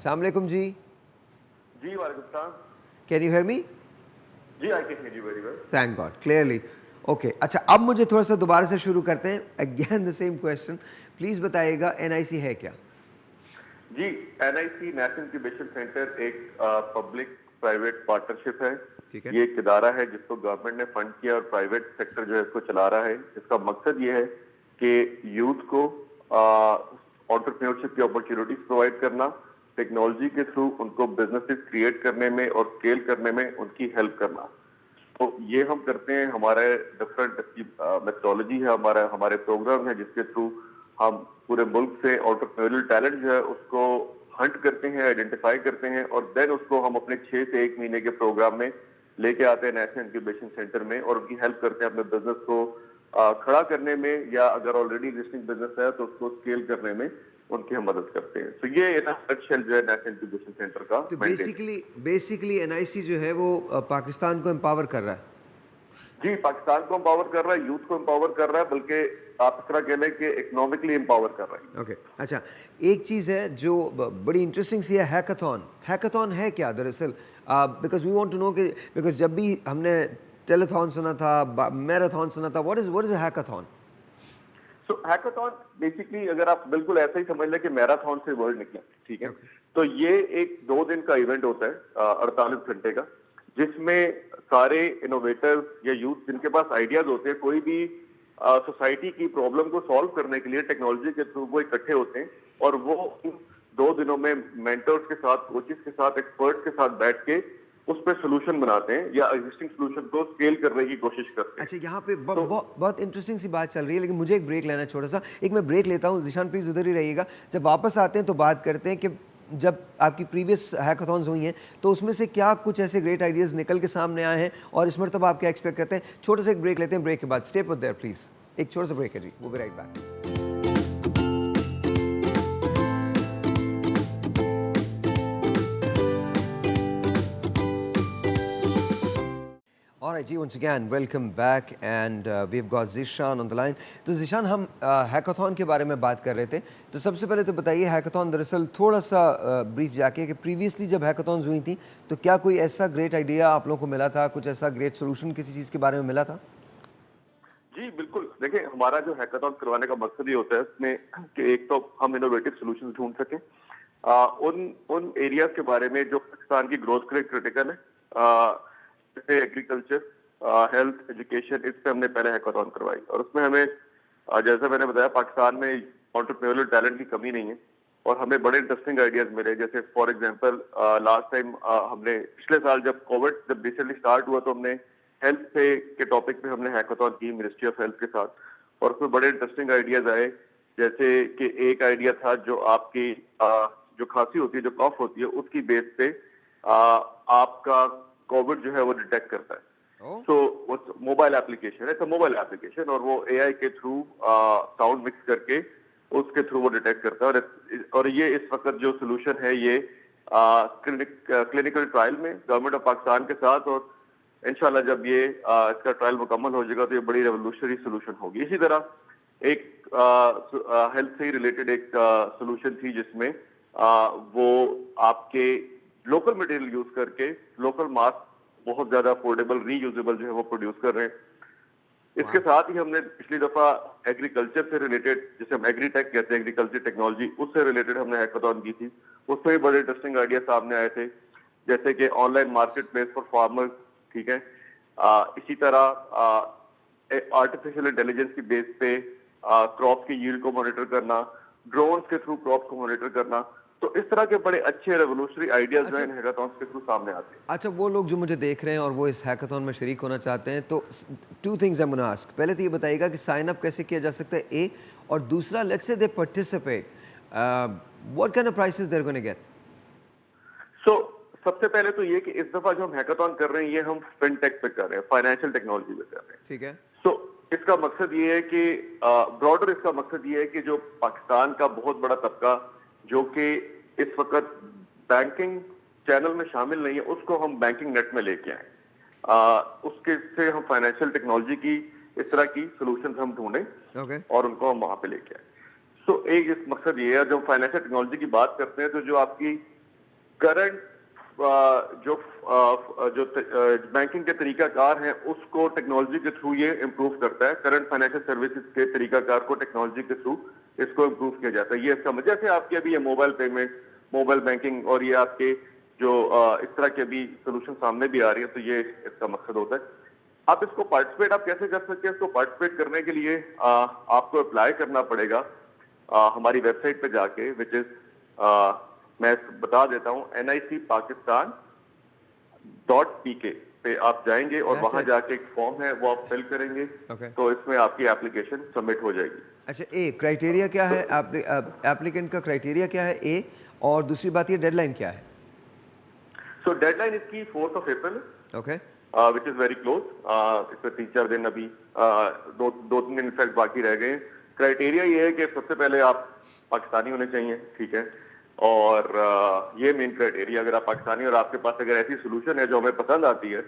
السلام علیکم جی. جی وعلیکم السلام. Can you hear me? جی I can hear you very well. Thank God clearly. Okay اچھا اب مجھے تھوڑا سا دوبارہ سے شروع کرتے ہیں. Again the same question, please بتائیے گا NIC ہے کیا؟ جی NIC نیشنل انکیوبیشن سینٹر ایک پبلک پرائیویٹ پارٹنرشپ ہے. ٹھیک ہے. یہ ایک ادارہ ہے جس کو گورنمنٹ نے فنڈ کیا اور پرائیویٹ سیکٹر جو ہے اس کو چلا رہا ہے. اس کا مقصد یہ ہے کہ یوتھ کو انٹرپرینیورشپ کی اپرچونیٹیز پرووائڈ کرنا, ٹیکنالوجی کے تھرو ان کو بزنسز کریٹ کرنے میں اور اسکیل کرنے میں ان کی ہیلپ کرنا. تو یہ ہم کرتے ہیں. ہمارے ڈفرینٹ میتھڈالوجی ہے, ہمارے پروگرام ہیں جس کے تھرو ہم پورے ملک سے انٹرپرینیورل ٹیلنٹ جو ہے اس کو ہنٹ کرتے ہیں, آئیڈینٹیفائی کرتے ہیں اور دین اس کو ہم اپنے 6 سے 1 مہینے کے پروگرام میں لے کے آتے ہیں نیشنل انکیوبیشن سینٹر میں, اور ان کی ہیلپ کرتے ہیں اپنے بزنس کو کھڑا کرنے میں, یا اگر آلریڈی ایگزسٹنگ بزنس ہے تو اس کو اسکیل کرنے میں ان کی ہم مدد کرتے ہیں. تو یہ شیل جو ہے نیشنل انکیوبیشن سینٹر کا تو مینڈیٹ. بیسیکلی NIC جو ہے وہ پاکستان کو امپاور کر رہا ہے. جی پاکستان کو امپاور کر رہا ہے, یوتھ کو امپاور کر رہا ہے, بلکہ آپ اس طرح کہہ لیں کہ اکنامکلی امپاور کر رہا ہے. اوکے اچھا, ایک چیز ہے جو بڑی انٹرسٹنگ سی ہے, ہیکاتھون. ہیکاتھون ہے کیا دراصل؟ Because we want to know کہ بیکاز جب بھی ہم نے ٹیلیتھون سنا تھا, میراتھون سنا تھا, what is a ہیکاتھون؟ So ہیکاتھون basically اگر آپ بالکل ایسا ہی سمجھ لیں کہ میراتھون سے ورڈ نکلا, ٹھیک ہے, تو یہ ایک 2 دن کا ایونٹ ہوتا ہے 48 گھنٹے کا, جس میں سارے انوویٹرز یا یوتھ جن کے پاس آئیڈیاز ہوتے ہیں کوئی بھی سوسائٹی کی پرابلم کو سالو کرنے کے لیے ٹیکنالوجی کے تھرو وہ اکٹھے ہوتے ہیں, اور وہ 2 دنوں میں مینٹرز کے ساتھ, کوچز کے ساتھ, ایکسپرٹس کے ساتھ بیٹھ کے اس پہ سولوشن بناتے ہیں یا ایگزسٹنگ سولوشن کو اسکیل کرنے کی کوشش کرتے ہیں. اچھا یہاں پہ بہت انٹرسٹنگ سی بات چل رہی ہے, لیکن مجھے ایک بریک لینا چھوٹا سا. ایک میں بریک لیتا ہوں, ذیشان پلیز ادھر ہی رہیے گا. جب واپس آتے ہیں تو بات کرتے ہیں کہ جب آپ کی پریویس ہیکاتھونز ہوئی ہیں تو اس میں سے کیا کچھ ایسے گریٹ آئیڈیاز نکل کے سامنے آئے ہیں, اور اس مرتبہ آپ کیا ایکسپیکٹ کرتے ہیں. چھوٹا سا ایک بریک لیتے ہیں, بریک کے بعد اسٹے پٹ دیئر پلیز. ایک چھوٹا سا بریک ہے جی, we'll be right back. Alright جی, once again welcome back and we've got Zishan on the line. تو Zishan ہم ہیکاتھون کے بارے میں بات کر رہے تھے, تو سب سے پہلے تو بتائیے ہیکاتھون دراصل تھوڑا سا بریف جا کے کہ پریویسلی جب ہیکاتھونز ہوئی تھیں تو کیا کوئی ایسا گریٹ آئیڈیا آپ لوگوں کو ملا تھا, کچھ ایسا گریٹ سولوشن کسی چیز کے بارے میں ملا تھا؟ جی بالکل, دیکھیں ہمارا جو ہیکاتھون کروانے کا مقصد یہ ہوتا ہے اس میں کہ ایک تو ہم انوویٹو سولوشن ڈھونڈ سکیں ان ایریاز کے بارے میں جو پاکستان کی گروتھ کے لیے کرٹیکل ہے, جیسے ایگریکلچر, ہیلتھ, ایجوکیشن. اس پہ ہم نے پہلے ہیکاتھون کروائی, اور اس میں ہمیں جیسا میں نے بتایا پاکستان میں انٹرپرینیورل ٹیلنٹ کی کمی نہیں ہے, اور ہمیں بڑے انٹرسٹنگ آئیڈیاز ملے. جیسے فار ایگزامپل لاسٹ ٹائم ہم نے پچھلے سال جب کووڈ جب ریسنٹلی اسٹارٹ ہوا تو ہم نے ہیلتھ کے ٹاپک پہ ہم نے ہیکاتھون کی منسٹری آف ہیلتھ کے ساتھ, اور اس میں بڑے انٹرسٹنگ آئیڈیاز آئے. جیسے کہ ایک آئیڈیا تھا جو آپ کی جو کھانسی ہوتی ہے, جو کاف ہوتی ہے, اس کی بیس پہ آپ کا کووڈ جو ہے وہ ڈیٹیکٹ کرتا ہے. تو وہ موبائل ایپلیکیشن ہے, تو موبائل ایپلیکیشن, اور وہ AI کے تھرو ساؤنڈ مکس کر کے اس کے تھرو وہ ڈیٹیکٹ کرتا ہے. اور یہ اس وقت جو سولوشن ہے یہ کلینکل ٹرائل میں گورنمنٹ آف پاکستان کے ساتھ, اور انشاءاللہ جب یہ اس کا ٹرائل مکمل ہو جائے گا تو یہ بڑی ریولوشنری سولوشن ہوگی. اسی طرح ایک ہیلتھ سے ریلیٹڈ ایک سولوشن تھی جس میں وہ آپ کے لوکل مٹیریل یوز کر کے لوکل ماسک بہت زیادہ افورڈیبل ری یوزیبل جو ہے وہ پروڈیوس کر رہے ہیں. اس کے ساتھ ہی ہم نے پچھلی دفعہ ایگریکلچر سے ریلیٹڈ, جسے ہم ایگری ٹیک کہتے ہیں, ایگریکلچر ٹیکنالوجی, اس سے ریلیٹڈ ہم نے ہیکاتھون کی تھی. اس میں بھی بڑے انٹرسٹنگ آئیڈیا سامنے آئے تھے, جیسے کہ online marketplace for farmer, ٹھیک ہے. اسی طرح آرٹیفیشیل انٹیلیجنس کی بیس پہ کراپ کی ییلڈ کو مانیٹر کرنا, ڈرونز کے تھرو کراپ کو مانیٹر کرنا. تو اس طرح کے بڑے اچھے ریولوشنری آئیڈیاز جو ہیں ہیکاتھونز کے تھرو سامنے آتے ہیں. اچھا وہ لوگ جو مجھے دیکھ رہے ہیں اور وہ اس ہیکاتھون میں شریک ہونا چاہتے ہیں, تو 2 things I'm gonna ask. پہلے تو یہ بتائیے گا کہ سائن اپ کیسے کیا جا سکتا ہے, اور دوسرا let's say they participate, what kind of prizes they're going to get? So سب سے پہلے تو یہ کہ اس دفعہ جو ہم ہیکاتھون کر رہے ہیں یہ ہم فن ٹیک پہ کر رہے ہیں, فائنینشیل ٹیکنالوجی پہ کر رہے ہیں. ٹھیک ہے. سو اس کا مقصد یہ ہے کہ براڈر اس کا مقصد یہ ہے کہ جو پاکستان کا بہت بڑا طبقہ جو کہ اس وقت بینکنگ چینل میں شامل نہیں ہے, اس کو ہم بینکنگ نیٹ میں لے کے آئیں. اس کے سے ہم فائنینشیل ٹیکنالوجی کی اس طرح کی سولوشنز ہم ڈھونڈیں اور ان کو ہم وہاں پہ لے کے آئیں. سو ایک اس مقصد یہ ہے, جب فائنینشیل ٹیکنالوجی کی بات کرتے ہیں تو جو آپ کی کرنٹ جو بینکنگ کے طریقہ کار ہیں اس کو ٹیکنالوجی کے تھرو یہ امپروو کرتا ہے. کرنٹ فائنینشیل سروسز کے طریقہ کار کو ٹیکنالوجی کے تھرو اس کو امپروو کیا جاتا ہے. یہ اس کا جیسے آپ کے ابھی یہ موبائل پیمنٹ, موبائل بینکنگ اور یہ آپ کے جو اس طرح کے بھی سولوشن سامنے بھی آ رہی ہے, تو یہ اس کا مقصد ہوتا ہے. آپ اس کو پارٹیسپیٹ آپ کیسے کر سکتے ہیں؟ اس کو پارٹیسپیٹ کرنے کے لیے آپ کو اپلائی کرنا پڑے گا ہماری ویب سائٹ پہ جا کے, وچ از میں بتا دیتا ہوں NICPakistan.pk پہ آپ جائیں گے اور وہاں جا کے ایک فارم ہے وہ آپ فل کریں گے, تو اس میں آپ کی اپلیکیشن سبمٹ ہو جائے گی. اچھا, اے کرائٹیریا کیا ہے ایپلیکنٹ کا کرائٹیریا کیا ہے اے, اور دوسری بات یہ ڈیڈ لائن کیا ہے؟ سو ڈیڈ لائن اس کی 4 April, okay, which is very close. اس میں 3-4 دن ابھی 2-3 دن انفیکٹ باقی رہ گئے. کرائٹیریا یہ ہے کہ سب سے پہلے آپ پاکستانی ہونے چاہیے, ٹھیک ہے, اور یہ مین کرائٹیریا. اگر آپ پاکستانی اور آپ کے پاس اگر ایسی سولوشن ہے جو ہمیں پسند آتی ہے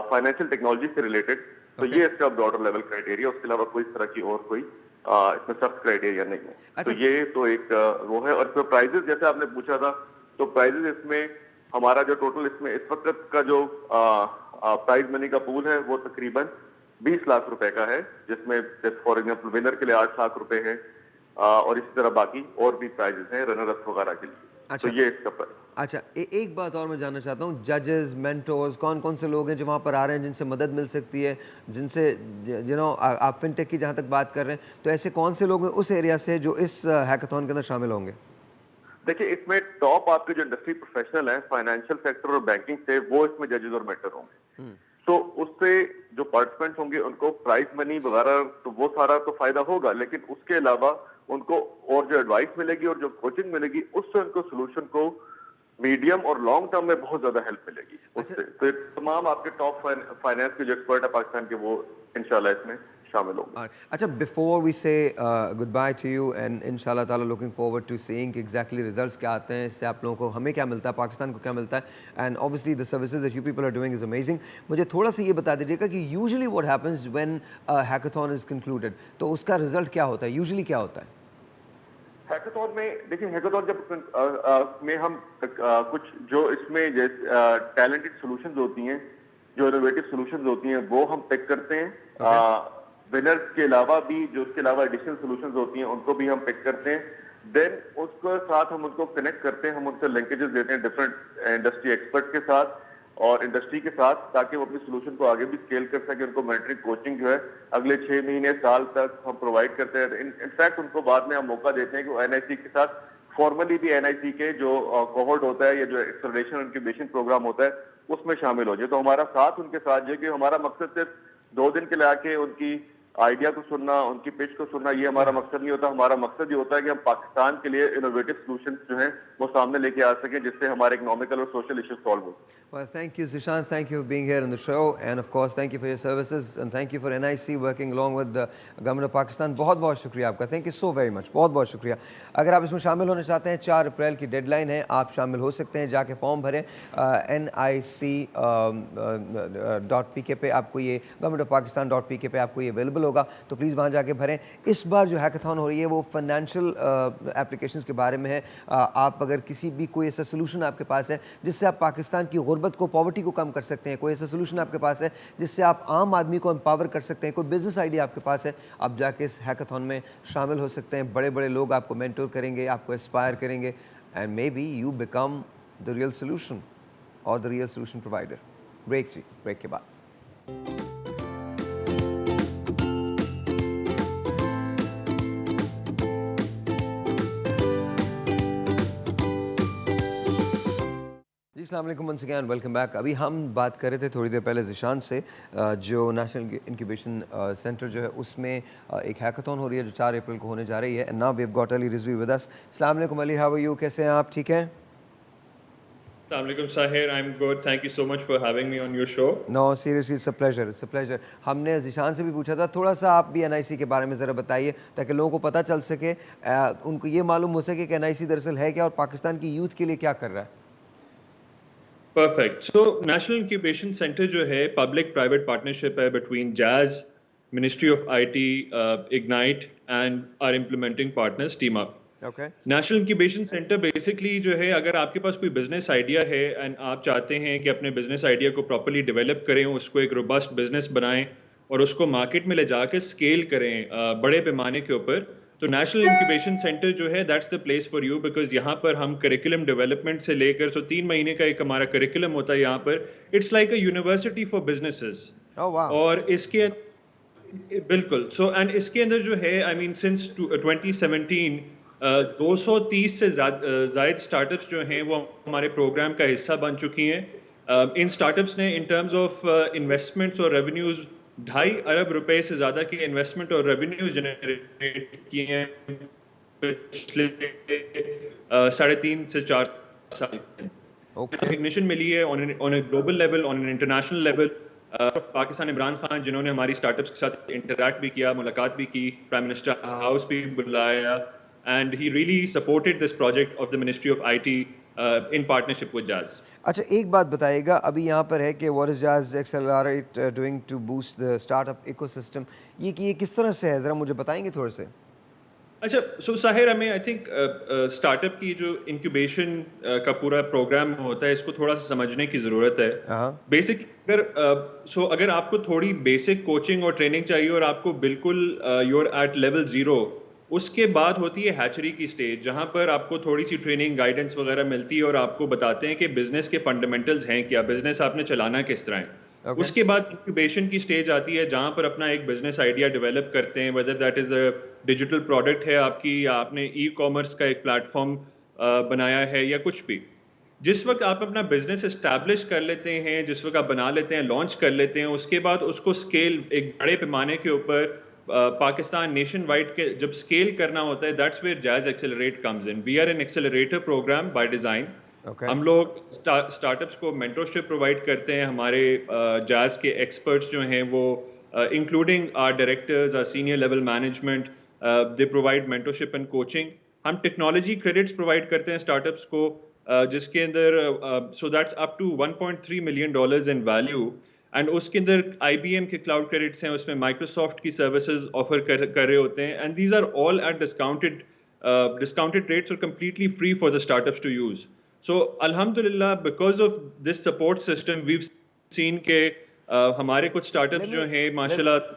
فائنینشیل ٹیکنالوجی سے ریلیٹڈ, تو یہ اس کا براڈر لیول کرائٹیریا. اس کے علاوہ کوئی اس طرح کی اور کوئی اس میں سخت کرائٹیریا نہیں ہے. تو یہ تو ایک وہ ہے. اور اس میں پرائزز جیسے آپ نے پوچھا تھا, تو پرائزز اس میں ہمارا جو ٹوٹل اس میں اس وقت کا جو پرائز منی کا پول ہے وہ تقریباً 20 لاکھ روپے کا ہے, جس میں فار ایگزامپل ونر کے لیے 8 لاکھ روپے ہیں, اور اسی طرح باقی اور بھی پرائزز ہیں رنر اپ وغیرہ کے لیے. تو یہ اس کا اچھا, ایک بات اور میں جاننا چاہتا ہوں, ججز, مینٹورز, کون کون سے لوگ ہیں جو وہاں پر آ رہے ہیں جن سے مدد مل سکتی ہے, جن سے آپ فن ٹیک کی جہاں تک بات کر رہے ہیں, تو ایسے کون سے لوگ ہیں اس ایریا سے جو اس ہیکاتھون کے اندر شامل ہوں گے؟ دیکھیے, اس میں ٹاپ آپ کے جو انڈسٹری پروفیشنل ہیں فائنینشیل سیکٹر اور بینکنگ سے, وہ اس میں ججز اور مینٹر ہوں گے. تو اس سے جو پارٹیسپینٹ ہوں گے ان کو پرائز منی وغیرہ تو وہ سارا تو فائدہ ہوگا, لیکن اس کے علاوہ ان کو اور جو ایڈوائس ملے گی اور جو کوچنگ ملے گی, اس سے ان کو سولوشن کو میڈیم اور لانگ ٹرم میں بہت زیادہ ہیلپ ملے گی اس سے. تو تمام آپ کے ٹاپ فائنینس کے جو ایکسپرٹ ہے پاکستان کے, وہ انشاءاللہ اس میں شامل ہوں گے. اچھا, before we say good bye to you and ان شاء اللہ تعالیٰ لوکنگ فارورڈ ٹو سیئنگ کہ ایگزیکٹلی ریزلٹس کیا آتے ہیں, اس سے آپ لوگوں کو, ہمیں کیا ملتا ہے, پاکستان کو کیا ملتا ہے, and obviously the services that you people are doing is amazing. مجھے تھوڑا سا یہ بتا دیجیے گا کہ usually what happens when hackathon is concluded, تو اس کا رزلٹ کیا ہوتا ہے, یوزلی کیا ہوتا ہے؟ ہیکاتھون میں دیکھیں, ہیکاتھون جب میں ہم کچھ جو اس میں ٹیلنٹڈ سولوشنز ہوتی ہیں, جو انوویٹو سولوشنز ہوتی ہیں, وہ ہم پک کرتے ہیں. ونرز کے علاوہ بھی جو اس کے علاوہ ایڈیشنل سولوشنز ہوتی ہیں ان کو بھی ہم پک کرتے ہیں. دین اس کے ساتھ ہم ان کو کنیکٹ کرتے ہیں, ہم ان سے لنکیجز دیتے ہیں ڈفرینٹ انڈسٹری ایکسپرٹ کے ساتھ اور انڈسٹری کے ساتھ, تاکہ وہ اپنی سولوشن کو آگے بھی اسکیل کر سکیں. ان کو مینٹرنگ کوچنگ جو ہے اگلے 6 مہینے سال تک ہم پرووائڈ کرتے ہیں. انفیکٹ ان کو بعد میں ہم موقع دیتے ہیں کہ وہ NIC کے ساتھ فارملی بھی NIC کے جو کوہورٹ ہوتا ہے یا جو ایکسلریشن انکیوبیشن پروگرام ہوتا ہے اس میں شامل ہو جائے. تو ہمارا ساتھ ان کے ساتھ جو ہے کہ ہمارا مقصد صرف 2 دن کے لے آ کے ان کی آئیڈیا کو سننا, ان کی پچ کو سننا, یہ ہمارا مقصد نہیں ہوتا. ہمارا مقصد یہ ہوتا ہے کہ ہم پاکستان کے لیے انوویٹو سولوشنز جو ہیں وہ سامنے لے کے آ سکیں, جس سے ہمارے اکنامیکل اور سوشل ایشوز سالو ہوں. Well, thank you, Zishan. Thank you for being here on the show. And of course, thank you for your services. And thank you for NIC working along with the government of Pakistan. بہت بہت شکریہ آپ کا. Thank you so very much. بہت بہت شکریہ. اگر آپ اس میں شامل ہونا چاہتے ہیں, 4 اپریل کی ڈیڈ لائن ہے, آپ شامل ہو سکتے ہیں. جا کے فارم بھریں. NIC.pk پہ آپ کو یہ, government of Pakistan.pk پہ آپ کو یہ اویلیبل ہوگا, تو پلیز وہاں جا کے بھریں. اس بار جو ہیکاتھون ہو رہی ہے وہ فائنینشیل اپلیکیشنز کے بارے میں ہے. آپ اگر کسی بھی کوئی ایسا سولوشن آپ کے پاس ہے جس سے آپ پاکستان کی غربت کو, پاورٹی کو کم کر سکتے ہیں, کوئی ایسا سولوشن آپ کے پاس ہے جس سے آپ عام آدمی کو امپاور کر سکتے ہیں, کوئی بزنس آئیڈیا آپ کے پاس ہے, آپ جا کے اس ہیکاتھون میں شامل ہو سکتے ہیں. بڑے بڑے لوگ آپ کو مینٹور کریں گے, آپ کو انسپائر کریں گے, and may be you become the real solution اور the real solution provider. Break break کے بعد. السلام علیکم ونس اگین, ویلکم بیک. ابھی ہم بات کر رہے تھے تھوڑی دیر پہلے ذیشان سے, جو نیشنل انکیوبیشن سینٹر جو ہے اس میں ایک ہیکاتھون ہو رہی ہے جو 4 اپریل کو ہونے جا رہی ہے. And now we have got Ali Rizvi with us. السلام علیکم علی, ہاؤ آر یو, کیسے ہیں آپ, ٹھیک ہیں؟ السلام علیکم Sahir, I am good, thank you so much for having me on your show. No seriously it's a pleasure, it's a pleasure. ہم نے ذیشان سے بھی پوچھا تھا, تھوڑا سا آپ بھی NIC کے بارے میں ذرا بتائیے تاکہ لوگوں کو پتہ چل سکے, ان کو یہ معلوم ہو سکے کہ NIC دراصل ہے کیا اور پاکستان کی یوتھ کے لیے کیا کر رہا ہے. Perfect. So national incubation centre جو ہے پبلک پرائیویٹ پارٹنرشپ ہے between Jazz, ministry of IT, Ignite and are implementing partners team up. Okay. National incubation centre basically جو ہے اگر آپ کے پاس کوئی بزنس آئیڈیا ہے اینڈ آپ چاہتے ہیں کہ اپنے بزنس آئیڈیا کو پراپرلی ڈیولپ کریں, اس کو ایک روبسٹ بزنس بنائیں اور اس کو مارکیٹ میں لے جا کے اسکیل کریں بڑے پیمانے کے اوپر, تو نیشنل انکیوبیشن سینٹر جو ہے that's the place for you, because یہاں پر ہم کریکولم ڈیولپمنٹ سے لے کر 3 مہینے کا ایک ہمارا کریکولم ہوتا ہے یہاں پر. It's like a university for businesses. Oh wow. اور اس کے بالکل سو اینڈ اس کے اندر جو ہے آئی مین سنس 2017 230 سے زائد اسٹارٹ اپس جو ہیں وہ ہمارے پروگرام کا حصہ بن چکی ہیں. ان اسٹارٹ اپس نے ان ٹرمز آف انویسٹمنٹس اور ریونیوز 2.5 ارب روپے سے زیادہ کی انویسٹمنٹ اور ریونیوز جنریٹ کیے ہیں پچھلے 3.5 سے 4 سال میں. ریکگنیشن ملی ہے on a global level, on an international level. Pakistan Imran Khan جنہوں نے ہماری اسٹارٹ اپس کے ساتھ انٹریکٹ بھی کیا, ملاقات بھی کی, پرائم منسٹر ہاؤس بھی بلایا, and he really supported this project of the Ministry of IT in partnership with Jazz. اچھا ایک بات بتائیے گا, ابھی یہاں پر ہے کہ what is Jazz Accelerate doing to boost the startup ecosystem, یہ کس طرح سے ہے, ذرا مجھے بتائیں گے تھوڑے سے. اچھا سو ساحر, ہمیں آئی تھنک اسٹارٹ اپ کی جو انکیوبیشن کا پورا پروگرام ہوتا ہے اس کو تھوڑا سا سمجھنے کی ضرورت ہے. بیسک اگر آپ کو تھوڑی بیسک کوچنگ اور ٹریننگ چاہیے اور آپ کو بالکل یو آر ایٹ لیول 0, اس کے بعد ہوتی ہے ہیچری کی سٹیج, جہاں پر آپ کو تھوڑی سی ٹریننگ گائیڈنس وغیرہ ملتی ہے اور آپ کو بتاتے ہیں کہ بزنس کے فنڈامنٹلز ہیں کیا, بزنس آپ نے چلانا کس طرح ہے. اس کے بعد انکیوبیشن کی سٹیج آتی ہے جہاں پر اپنا ایک بزنس آئیڈیا ڈیولپ کرتے ہیں, whether that is a digital product ہے آپ کی, یا آپ نے ای کامرس کا ایک پلیٹ فارم بنایا ہے, یا کچھ بھی. جس وقت آپ اپنا بزنس اسٹیبلش کر لیتے ہیں, جس وقت آپ بنا لیتے ہیں, لانچ کر لیتے ہیں, اس کے بعد اس کو اسکیل ایک بڑے پیمانے کے اوپر پاکستان نیشن وائڈ کے جب اسکیل کرنا ہوتا ہے, that's where Jazz accelerate comes in. We are an accelerator program by design. ہم لوگ اسٹارٹ اپس کو مینٹورشپ پرووائڈ کرتے ہیں. ہمارے جاز کے ایکسپرٹس جو ہیں وہ including our directors, our senior level management, they provide mentorship and coaching. ہم ٹیکنالوجی کریڈٹس پرووائڈ کرتے ہیں اسٹارٹ اپس کو, جس کے اندر so that's up to $1.3 million in value. And اس کے اندر آئی بی ایم کے کلاؤڈ کریڈٹس ہیں, اس میں مائکروسافٹ کی سروسز آفر کر رہے ہوتے ہیں. And these are all at discounted rates اور completely free for the start ups to use. So الحمدللہ because of this support system we've seen کہ ہمارے کچھ اسٹارٹ اپس جو ہیں ماشاء اللہ.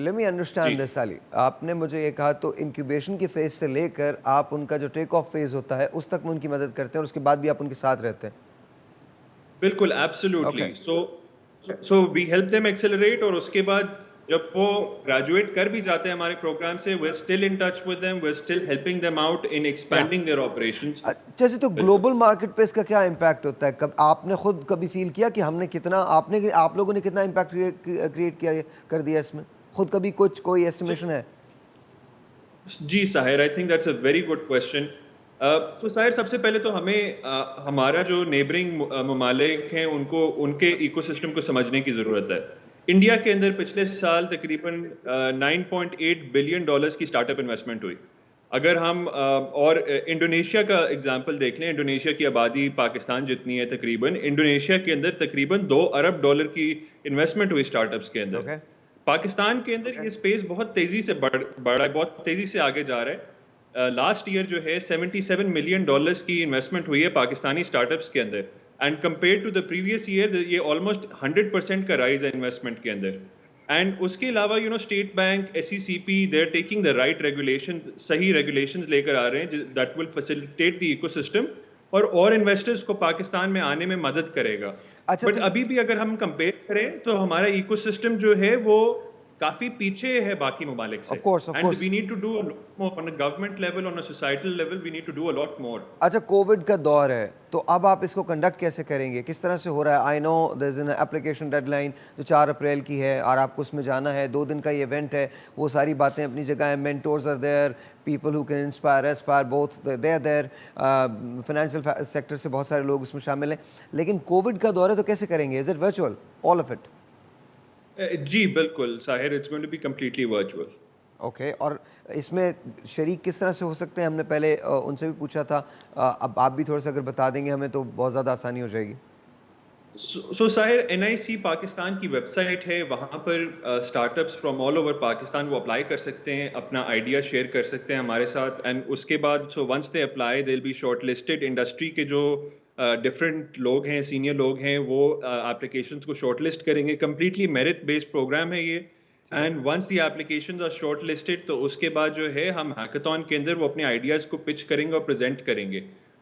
Let me understand this, Ali. آپ نے مجھے یہ کہا تو انکیوبیشن کی فیز سے لے کر آپ ان کا جو ٹیک آف فیز ہوتا ہے اس تک میں ان کی مدد کرتے ہیں, اور اس کے بعد بھی آپ ان کے ساتھ رہتے ہیں. بالکل absolutely. So we help them accelerate, اور اس کے بعد جب وہ گریجویٹ کر بھی جاتے ہیں ہمارے پروگرام سے, we are still in touch with them, we are still helping them out in expanding their operations. جیسے تو گلوبل مارکیٹ پہ اس کا کیا امپیکٹ ہوتا ہے, آپ نے خود کبھی فیل کیا کہ ہم نے کتنا, آپ لوگوں نے کتنا امپیکٹ کریٹ کر دیا اس میں, خود کبھی کوئی ایسٹیمیشن ہے؟ جی Sahir, I think that's a very good question. So Sahir, سب سے پہلے تو ہمیں ہمارا جو نیبرنگ ممالک ہیں ان کے ایکو سسٹم کو سمجھنے کی ضرورت ہے. انڈیا کے اندر پچھلے سال تقریباً $9.8 بلین کی اسٹارٹ اپ انویسٹمنٹ ہوئی. اگر ہم اور انڈونیشیا کا اگزامپل دیکھ لیں, انڈونیشیا کی آبادی پاکستان جتنی ہے تقریباً, انڈونیشیا کے اندر تقریباً $2 ارب کی انویسٹمنٹ ہوئی اسٹارٹ اپس کے اندر. پاکستان کے اندر یہ اسپیس بہت تیزی سے بڑھ رہا ہے, بہت تیزی سے آگے جا رہا ہے. لاسٹ ایئر جو ہے $77 ملین کی انویسٹمنٹ ہوئی ہے پاکستانی اسٹارٹ اپس کے اندر, and compare to the previous year یہ آلموسٹ 100% کا رائز ہے انویسٹمنٹ کے اندر. اینڈ اس کے علاوہ State Bank, S E C P, they are taking the right regulation, صحیح ریگولیشنز لے کر آ رہے ہیں that will facilitate the ecosystem اور انویسٹرز کو پاکستان میں آنے میں مدد کرے گا. بٹ ابھی بھی اگر ہم کمپیئر کریں تو ہمارا ایکو سسٹم جو ہے وہ کافی پیچھے ہے باقی ممالک سے. And we need to do a lot more on a government level, on a societal level, we need to do a lot more. اچھا کووڈ کا دور ہے تو اب آپ اس کو کنڈکٹ کیسے کریں گے, کس طرح سے ہو رہا ہے؟ I know there is an application deadline جو 4 اپریل کی ہے, اور آپ کو اس میں جانا ہے, 2 دن کا یہ ایونٹ ہے, وہ ساری باتیں اپنی جگہ ہیں, mentors are there, people who can inspire aspire both they are there, financial sector سے بہت سارے لوگ اس میں شامل ہیں. لیکن کووڈ کا دور ہے تو کیسے کریں گے؟ Is it virtual all of it? جی بالکل Sahir, it's going to be completely virtual. Okay, اور اس میں شریک کس طرح سے ہو سکتے ہیں؟ ہم نے پہلے ان سے بھی پوچھا تھا, اب آپ بھی تھوڑا سا اگر بتا دیں گے ہمیں تو بہت زیادہ آسانی ہو جائے گی. سو ساحر NIC پاکستان کی ویب سائٹ ہے, وہاں پر start ups from all over Pakistan وہ اپلائی کر سکتے ہیں, اپنا آئیڈیا شیئر کر سکتے ہیں ہمارے ساتھ, اینڈ اس کے بعد so once they apply they will be shortlisted. Industry کے جو ڈفرینٹ لوگ ہیں, سینئر لوگ ہیں, وہ اپلیکیشنس کو شارٹ لسٹ کریں گے. کمپلیٹلی میرٹ بیسڈ پروگرام ہے یہ, and once the applications are shortlisted تو اس کے بعد جو ہے ہم ہیکاthon کے اندر وہ اپنے آئیڈیاز کو پچ کریں گے اور پریزنٹ کریں گے.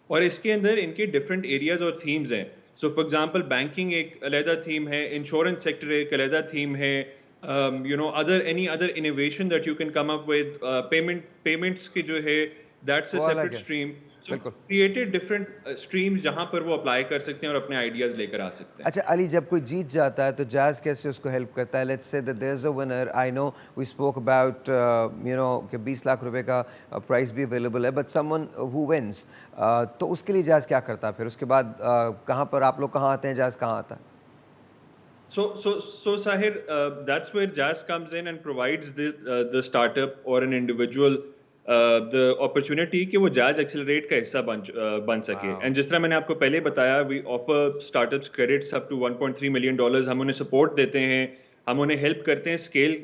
اور اس کے اندر ان کے ڈفرینٹ ایریاز اور تھیمز ہیں. سو فار ایگزامپل بینکنگ ایک علیحدہ تھیم ہے, انشورنس سیکٹر ایک علیحدہ تھیم ہے, any other innovation that you can come up with, payments کی جو ہے that's a separate stream. So created different streams جہاں پر وہ اپلائی کر سکتے ہیں اور اپنے آئیڈیاز لے کر آ سکتے ہیں. اچھا علی, جب کوئی جیت جاتا ہے تو جاز کیسے اس کو ہیلپ کرتا ہے؟ Let's say that there's a winner, I know we spoke about کہ 20 لاکھ روپے کا پرائز بھی اویلیبل ہے, but someone who wins, تو اس کے لیے جاز کیا کرتا ہے پھر؟ اس کے بعد کہاں پر آپ لوگ کہاں آتے ہیں, جاز کہاں آتا ہے؟ So Sahir, that's where Jazz comes in and provides the startup or an individual the opportunity کہ وہ Jazz Accelerate کا حصہ بن سکے. And جس طرح میں نے آپ کو پہلے بتایا, we offer startups credits up to $1.3 million. ہم انہیں سپورٹ دیتے ہیں, ہم انہیں ہیلپ کرتے ہیں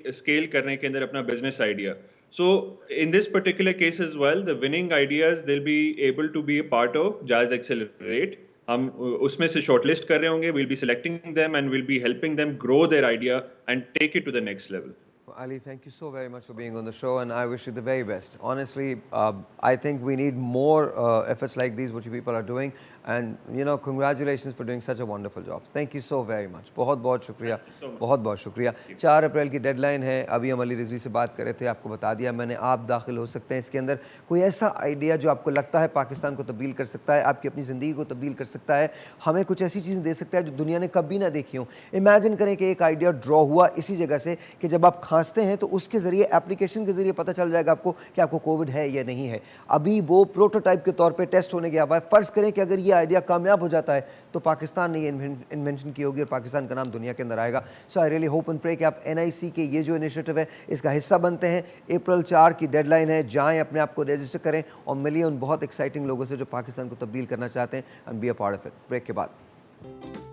اسکیل کرنے کے اندر اپنا business idea. So in this particular case as well, the winning ideas they'll be able to be a part of Jazz Accelerate. ہم اس میں سے شارٹ لسٹ کر رہے ہوں گے, we'll be selecting them and we'll be helping them grow their idea and take it to the next level. Ali, thank you so very much for being on the show, and I wish you the very best. Honestly, I think we need more efforts like these what you people are doing, and congratulations for doing such a wonderful job. Thank you so very much. بہت شکریہ, بہت شکریہ. 4 April کی dead line ہے. ابھی ہم علی رضوی سے بات کر رہے تھے, آپ کو بتا دیا میں نے, آپ داخل ہو سکتے ہیں اس کے اندر. کوئی ایسا آئیڈیا جو آپ کو لگتا ہے پاکستان کو تبدیل کر سکتا ہے, آپ کی اپنی زندگی کو تبدیل کر سکتا ہے, ہمیں کچھ ایسی چیزیں دے سکتا ہے جو دنیا نے کبھی نہ دیکھی ہوں. امیجن کریں کہ ایک آئیڈیا ڈرا ہوا اسی جگہ سے کہ جب آپ کھانستے ہیں تو اس کے ذریعے, اپلیکیشن کے ذریعے پتہ چل جائے گا آپ کو کہ آپ کو کووڈ ہے یا نہیں ہے. ابھی وہ پروٹوٹائپ کے طور پہ ٹیسٹ ہونے گیا ہوا ہے. فرض کریں کہ اگر یہ آئیڈیا کامیاب ہو جاتا ہے تو پاکستان نے یہ انوینشن کی ہوگی اور پاکستان کا نام دنیا کے اندر آئے گا. So I really hope and pray کہ آپ NIC کے یہ جو انیشیٹو ہے اس کا حصہ بنتے ہیں. اپریل 4 کی ڈیڈ لائن ہے, جائیں اپنے آپ کو رجسٹر کریں اور ملیے ان بہت ایکسائٹنگ لوگوں سے جو پاکستان کو تبدیل کرنا چاہتے ہیں, and be a part of it. Break کے بعد